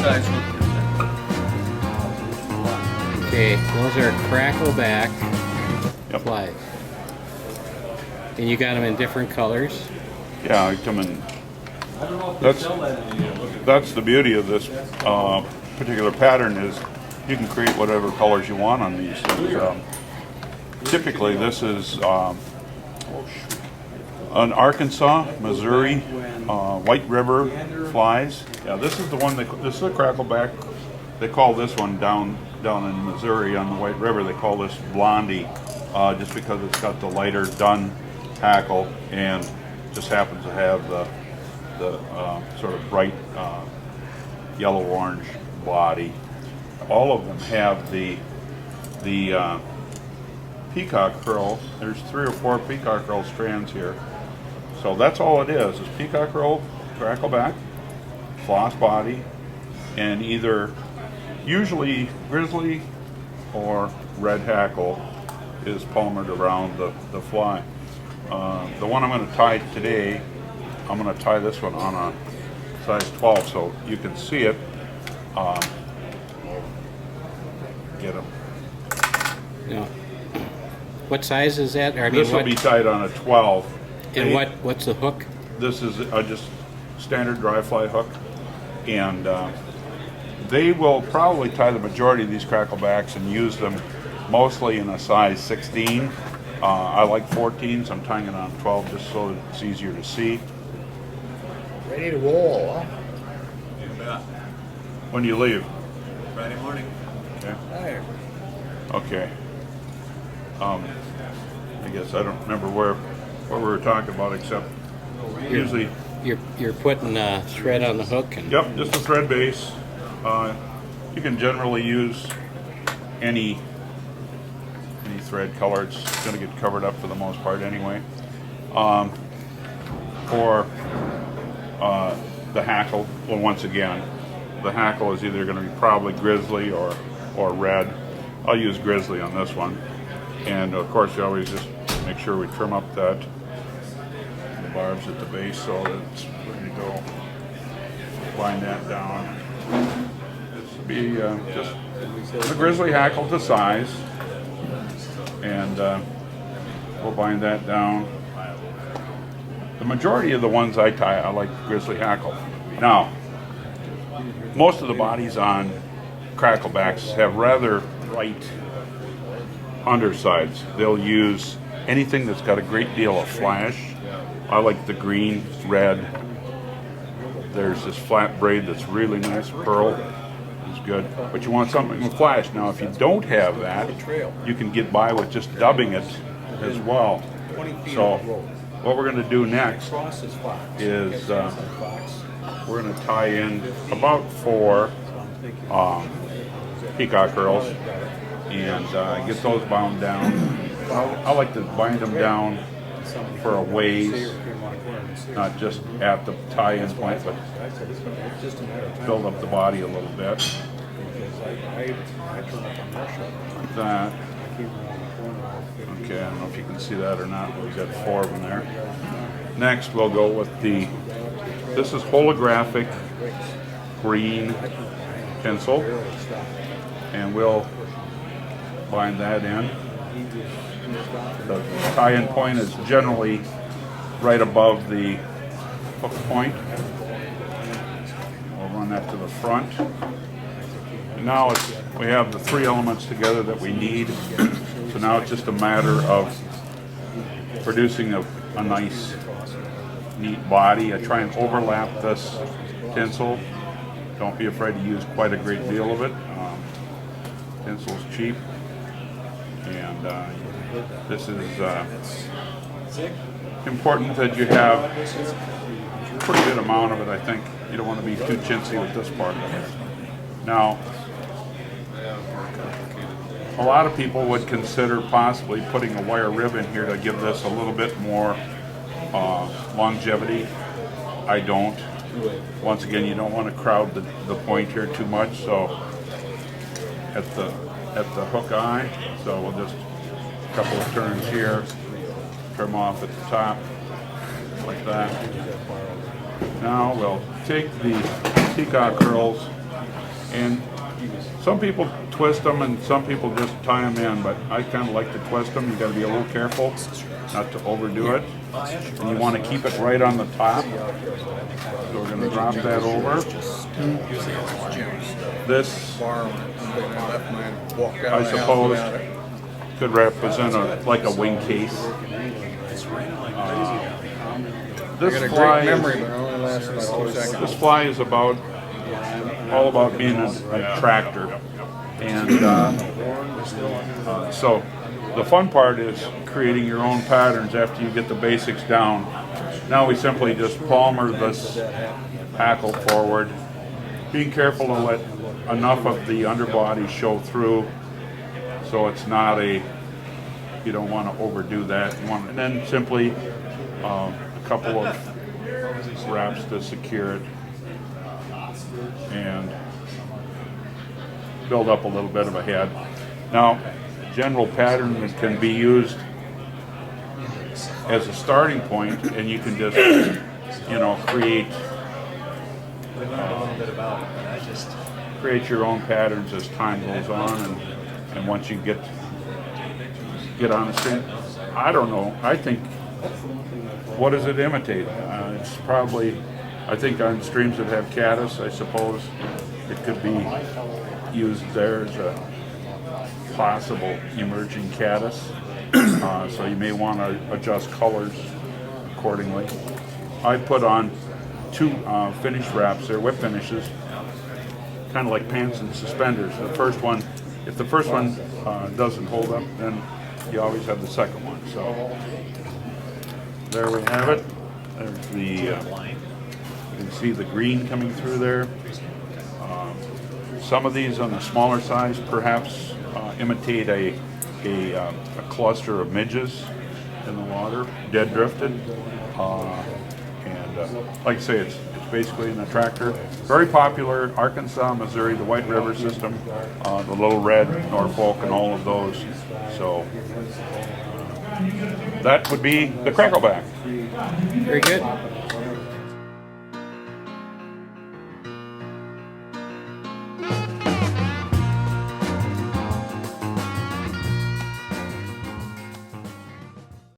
size hook is that? Okay, those are Crackle back flies. And you got them in different colors? Yeah, they come in. I don't know if they sell that anymore. That's the beauty of this particular pattern is you can create whatever colors you want on these things. Typically, this is an Arkansas, Missouri, White River flies. Yeah, this is the one. This is a crackleback. They call this one down in Missouri on the White River. They call this Blondie, just because it's got the lighter dun hackle and just happens to have the sort of bright yellow-orange body. All of them have the Peacock Herl. There's 3 or 4 Peacock Herl strands here. So that's all it is Peacock Herl, crackleback, floss body, and either usually Grizzly or red hackle is palmered around the fly. The one I'm going to tie today, I'm going to tie this one on a size 12 so you can see it. Get them. No. What size is that? I mean, This will be tied on a 12. And what's the hook? This is just standard dry fly hook, and they will probably tie the majority of these cracklebacks and use them mostly in a size 16. I like 14, so I'm tying it on 12 just so it's easier to see. Ready to roll, huh? Yeah. When do you leave? Friday morning. Okay. Hey. Okay. I guess I don't remember what we were talking about except usually. You're putting a thread on the hook and Yep, just a thread base. You can generally use any thread color. It's going to get covered up for the most part anyway. Or the hackle. Well, once again, the hackle is either going to be probably Grizzly or red. I'll use Grizzly on this one. And of course, you always just make sure we trim up the barbs at the base so that it's ready to go. Wind that down. This will be just the Grizzly hackle to size, and we'll bind that down. The majority of the ones I tie, I like Grizzly hackle. Now, most of the bodies on cracklebacks have rather bright undersides. They'll use anything that's got a great deal of flash. I like the green, red. There's this flat braid that's really nice. Pearl is good. But you want something with flash. Now, if you don't have that, you can get by with just dubbing it as well. So what we're going to do next is we're going to tie in about 4 Peacock Herls and get those bound down. I like to bind them down for a ways, not just at the tie-in point, but build up the body a little bit. Like that. Okay, I don't know if you can see that or not, but we've got 4 of them there. Next, we'll go with this is Holographic green Tinsel, and we'll bind that in. The tie-in point is generally right above the hook point. We'll run that to the front. And now we have the 3 elements together that we need. So now it's just a matter of producing a nice, neat body. I try and overlap this tinsel. Don't be afraid to use quite a great deal of it. Tinsel's cheap. And this is important that you have a pretty good amount of it, I think. You don't want to be too chintzy with this part of it. Now, a lot of people would consider possibly putting a wire rib in here to give this a little bit more longevity. I don't. Once again, you don't want to crowd the point here too much, so at the hook eye, so we'll just a couple of turns here, trim off at the top, like that. Now we'll take the Peacock Herls And some people twist them and some people just tie them in, but I kind of like to twist them. You got to be a little careful not to overdo it. And you want to keep it right on the top. So we're going to drop that over. This, I suppose, could represent like a wing case. This fly, this fly is all about being a tractor, and so the fun part is creating your own patterns after you get the basics down. Now we simply just palmer this hackle forward, being careful to let enough of the underbody show through, so it's not you don't want to overdo that. And then simply a couple of wraps to secure it and build up a little bit of a head. Now, general pattern that can be used as a starting point, and you can just, create your own patterns as time goes on, and once you get on the stream. I don't know. I think, what does it imitate? It's probably, I think on streams that have caddis, I suppose it could be used there as a possible emerging caddis. So you may want to adjust colors accordingly. I put on 2 finish wraps there, whip finishes, kind of like pants and suspenders. The first one, if the first one doesn't hold up, then you always have the second one. So there we have it. There's the, you can see the green coming through there. Some of these on the smaller size perhaps imitate a cluster of midges in the water, dead drifted. Like I say, it's basically an attractor. Very popular, Arkansas, Missouri, the White River system, the Little Red, Norfolk, and all of those. So that would be the Crackleback. Very good.